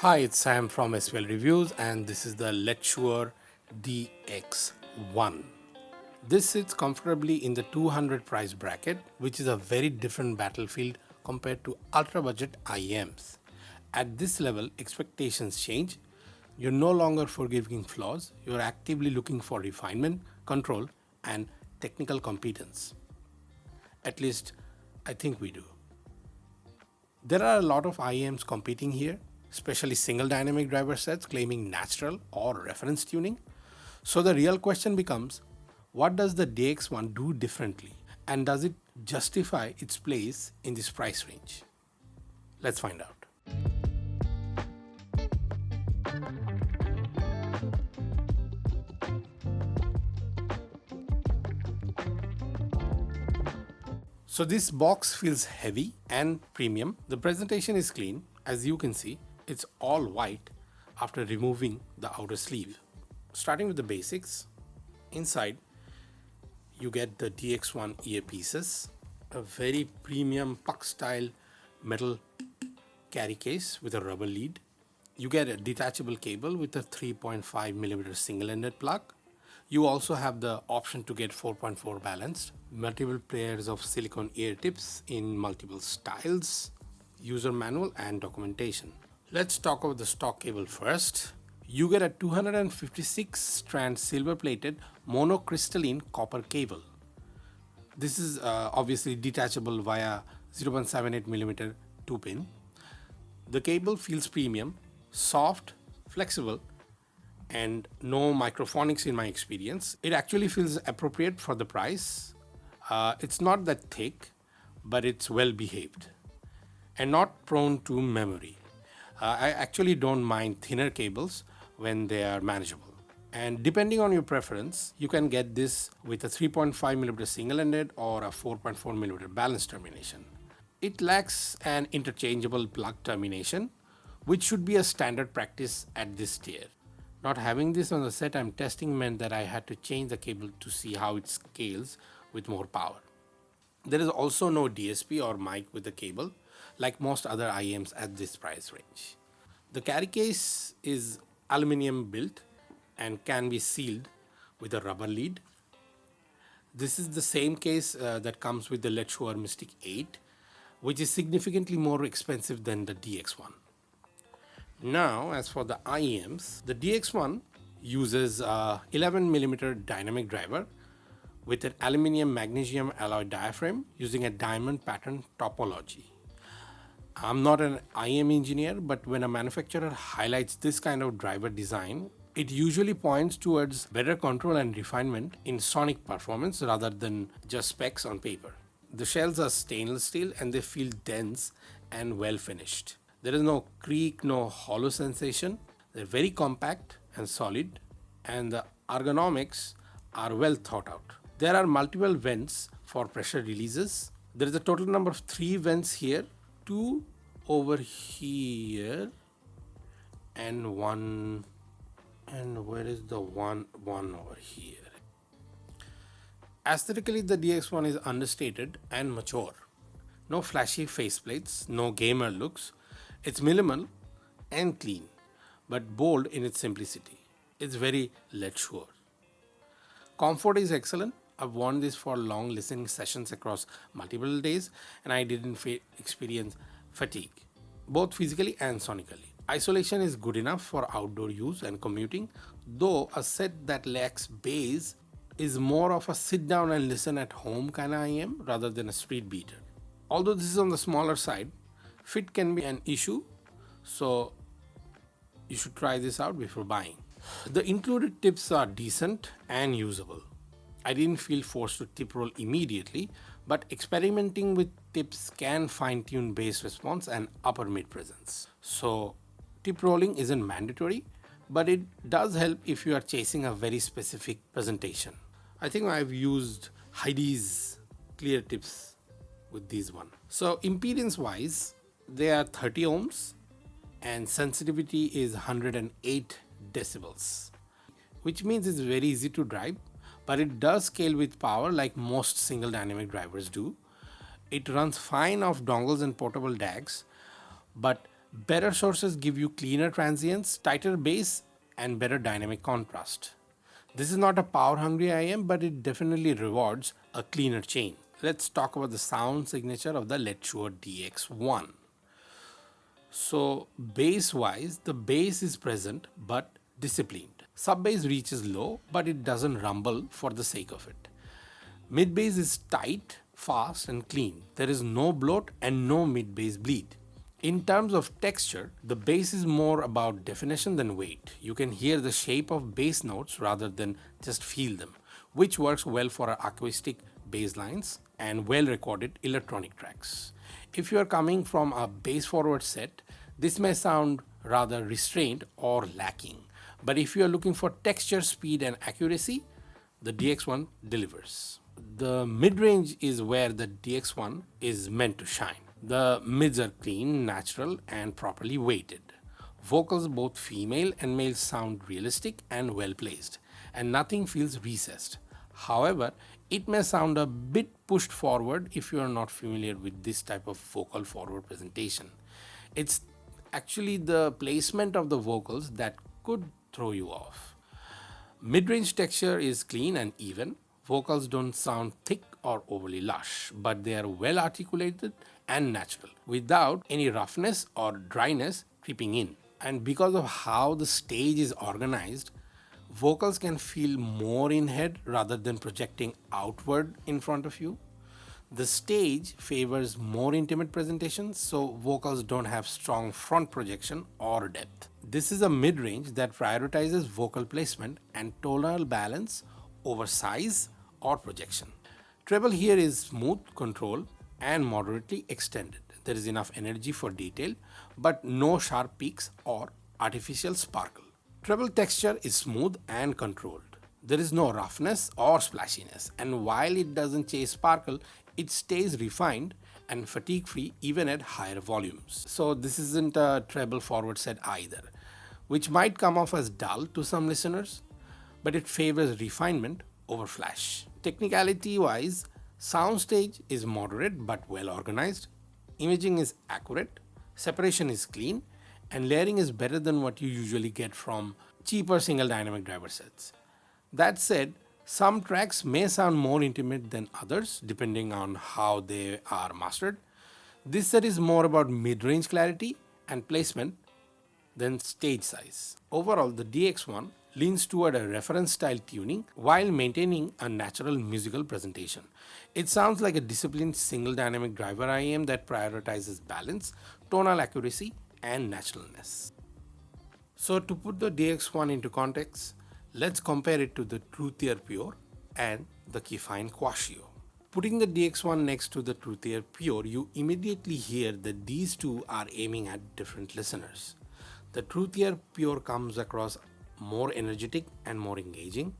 Hi, it's Sam from SQL Reviews, and this is the Letshuoer DX1. This sits comfortably in the 200 price bracket, which is a very different battlefield compared to ultra budget IEMs. At this level, expectations change. You're no longer forgiving flaws, you're actively looking for refinement, control, and technical competence. At least, I think we do. There are a lot of IEMs competing here, especially single dynamic driver sets claiming natural or reference tuning. So the real question becomes, what does the DX1 do differently? And does it justify its place in this price range? Let's find out. So this box feels heavy and premium. The presentation is clean. As you can see, it's all white after removing the outer sleeve. Starting with the basics, inside you get the DX1 earpieces, a very premium puck style metal carry case with a rubber lead. You get a detachable cable with a 3.5mm single-ended plug. You also have the option to get 4.4 balanced, multiple pairs of silicone ear tips in multiple styles, user manual and documentation. Let's talk about the stock cable first. You get a 256 strand silver plated monocrystalline copper cable. This is obviously detachable via 0.78mm 2-pin. The cable feels premium, soft, flexible, and no microphonics in my experience. It actually feels appropriate for the price. It's not that thick, but it's well behaved and not prone to memory. I actually don't mind thinner cables when they are manageable. And depending on your preference, you can get this with a 3.5mm single-ended or a 4.4mm balanced termination. It lacks an interchangeable plug termination, which should be a standard practice at this tier. Not having this on the set I'm testing meant that I had to change the cable to see how it scales with more power. There is also no DSP or mic with the cable, like most other IEMs at this price range. The carry case is aluminum built and can be sealed with a rubber lead. This is the same case that comes with the Letshuoer Mystic 8, which is significantly more expensive than the DX1. Now, as for the IEMs, the DX1 uses a 11mm dynamic driver with an aluminum magnesium alloy diaphragm using a diamond pattern topology. I'm not an IEM engineer, but when a manufacturer highlights this kind of driver design, it usually points towards better control and refinement in sonic performance rather than just specs on paper. The shells are stainless steel and they feel dense and well finished. There is no creak, no hollow sensation. They're very compact and solid, and the ergonomics are well thought out. There are multiple vents for pressure releases. There is a total number of 3 vents here, 2 over here, and 1. And where is the one over here? Aesthetically, the DX1 is understated and mature. No flashy faceplates, no gamer looks. It's minimal and clean, but bold in its simplicity. It's very Letshuoer. Comfort is excellent. I've worn this for long listening sessions across multiple days, and I didn't experience fatigue, both physically and sonically. Isolation is good enough for outdoor use and commuting, though a set that lacks bass is more of a sit down and listen at home kind of IEM rather than a street beater. Although this is on the smaller side, fit can be an issue, so you should try this out before buying. The included tips are decent and usable. I didn't feel forced to tip roll immediately, but experimenting with tips can fine-tune bass response and upper mid presence. So tip rolling isn't mandatory, but it does help if you are chasing a very specific presentation. I think I've used Heidi's clear tips with these one. So impedance wise, they are 30 ohms and sensitivity is 108 decibels, which means it's very easy to drive, but it does scale with power like most single dynamic drivers do. It runs fine off dongles and portable DACs, but Better sources give you cleaner transients, tighter bass, and better dynamic contrast. This is not a power-hungry IM, but it definitely rewards a cleaner chain. Let's talk about the sound signature of the Letshuoer DX1. So bass-wise, the bass is present but disciplined. Sub-bass reaches low, but it doesn't rumble for the sake of it. Mid-bass is tight, fast and clean. There is no bloat and no mid-bass bleed. In terms of texture, the bass is more about definition than weight. You can hear the shape of bass notes rather than just feel them, which works well for acoustic bass lines and well-recorded electronic tracks. If you are coming from a bass-forward set, this may sound rather restrained or lacking. But if you are looking for texture, speed and accuracy, the DX1 delivers. The mid-range is where the DX1 is meant to shine. The mids are clean, natural and properly weighted. Vocals, both female and male, sound realistic and well placed, and nothing feels recessed. However, it may sound a bit pushed forward if you are not familiar with this type of vocal forward presentation. It's actually the placement of the vocals that could throw you off. Mid-range texture is clean and even. Vocals don't sound thick or overly lush, but they are well articulated and natural, without any roughness or dryness creeping in. And because of how the stage is organized, vocals can feel more in head rather than projecting outward in front of you. The stage favors more intimate presentations, so vocals don't have strong front projection or depth. This is a mid-range that prioritizes vocal placement and tonal balance over size or projection. Treble here is smooth, controlled, and moderately extended. There is enough energy for detail, but no sharp peaks or artificial sparkle. Treble texture is smooth and controlled. There is no roughness or splashiness, and while it doesn't chase sparkle, it stays refined and fatigue-free even at higher volumes. So this isn't a treble forward set either, which might come off as dull to some listeners, but it favors refinement over flash. Technicality-wise, soundstage is moderate but well organized, imaging is accurate, separation is clean, and layering is better than what you usually get from cheaper single dynamic driver sets. That said, some tracks may sound more intimate than others depending on how they are mastered. This set is more about mid-range clarity and placement than stage size. Overall, the DX1 leans toward a reference style tuning while maintaining a natural musical presentation. It sounds like a disciplined single dynamic driver IM that prioritizes balance, tonal accuracy, and naturalness. So to put the DX1 into context, let's compare it to the Truthear Pure and the Kefine Quatio. Putting the DX1 next to the Truthear Pure, you immediately hear that these two are aiming at different listeners. The Truthear Pure comes across more energetic and more engaging.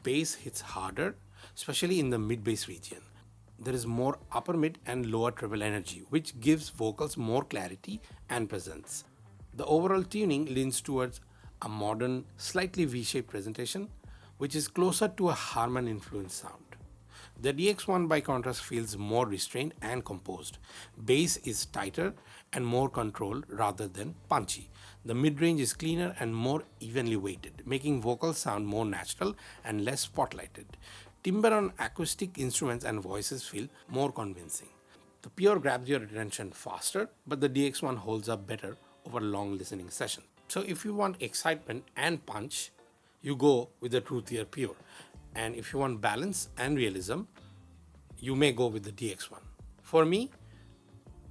Bass hits harder, especially in the mid-bass region. There is more upper mid and lower treble energy, which gives vocals more clarity and presence. The overall tuning leans towards a modern, slightly V-shaped presentation, which is closer to a Harman influenced sound. The DX1 by contrast feels more restrained and composed. Bass is tighter and more controlled rather than punchy. The mid-range is cleaner and more evenly weighted, making vocals sound more natural and less spotlighted. Timbre on acoustic instruments and voices feel more convincing. The Pure grabs your attention faster, but the DX1 holds up better over long listening sessions. So if you want excitement and punch, you go with the Truthear Pure. And if you want balance and realism, you may go with the DX1. For me,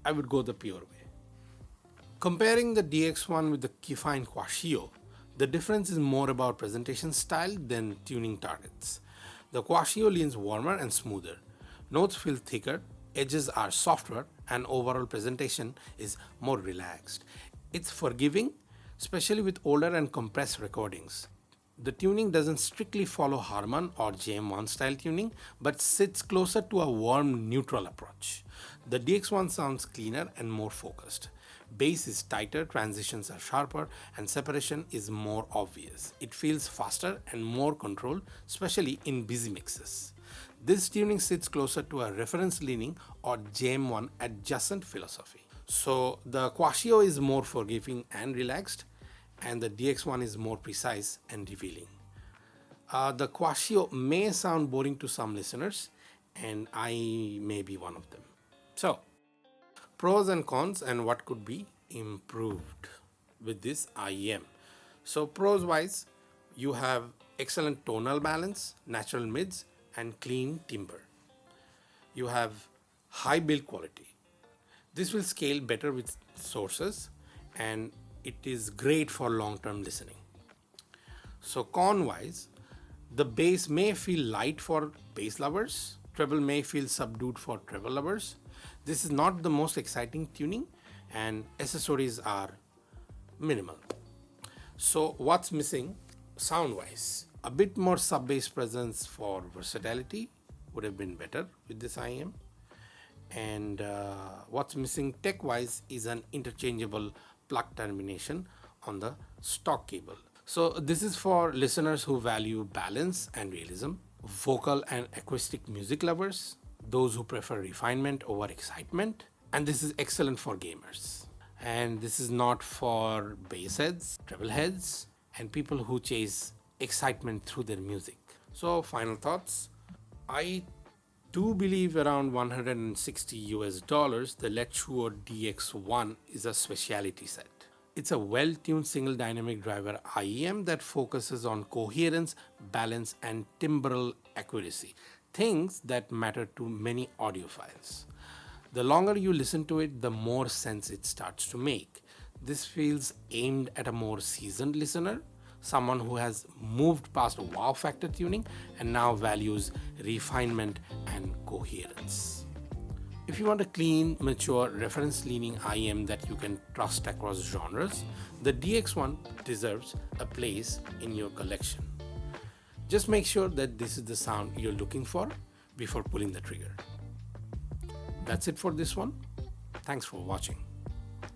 I would go the Pure way. Comparing the DX1 with the Kefine Quatio, the difference is more about presentation style than tuning targets. The Quatio leans warmer and smoother. Notes feel thicker, edges are softer, and overall presentation is more relaxed. It's forgiving, especially with older and compressed recordings. The tuning doesn't strictly follow Harman or JM1 style tuning, but sits closer to a warm neutral approach. The DX1 sounds cleaner and more focused. Bass is tighter, transitions are sharper, and separation is more obvious. It feels faster and more controlled, especially in busy mixes. This tuning sits closer to a reference leaning or JM1 adjacent philosophy. So the Quatio is more forgiving and relaxed, and the DX1 is more precise and revealing. The Quatio may sound boring to some listeners, and I may be one of them. So, pros and cons, and what could be improved with this IEM. So, pros wise, you have excellent tonal balance, natural mids, and clean timbre. You have high build quality. This will scale better with sources, and it is great for long term listening. So, con wise, the bass may feel light for bass lovers, treble may feel subdued for treble lovers. This is not the most exciting tuning, and accessories are minimal. So, what's missing sound wise? A bit more sub bass presence for versatility would have been better with this IM. And what's missing tech wise is an interchangeable plug termination on the stock cable. So this is for listeners who value balance and realism, vocal and acoustic music lovers, those who prefer refinement over excitement, and this is excellent for gamers. And this is not for bass heads, treble heads, and people who chase excitement through their music. So final thoughts. I do believe around $160 the Letshuoer DX1 is a specialty set. It's a well-tuned single dynamic driver IEM that focuses on coherence, balance, and timbral accuracy, things that matter to many audiophiles. The longer you listen to it, the more sense it starts to make. This feels aimed at a more seasoned listener, someone who has moved past wow factor tuning and now values refinement and coherence. If you want a clean, mature, reference-leaning IEM that you can trust across genres, the DX1 deserves a place in your collection. Just make sure that this is the sound you're looking for before pulling the trigger. That's it for this one. Thanks for watching.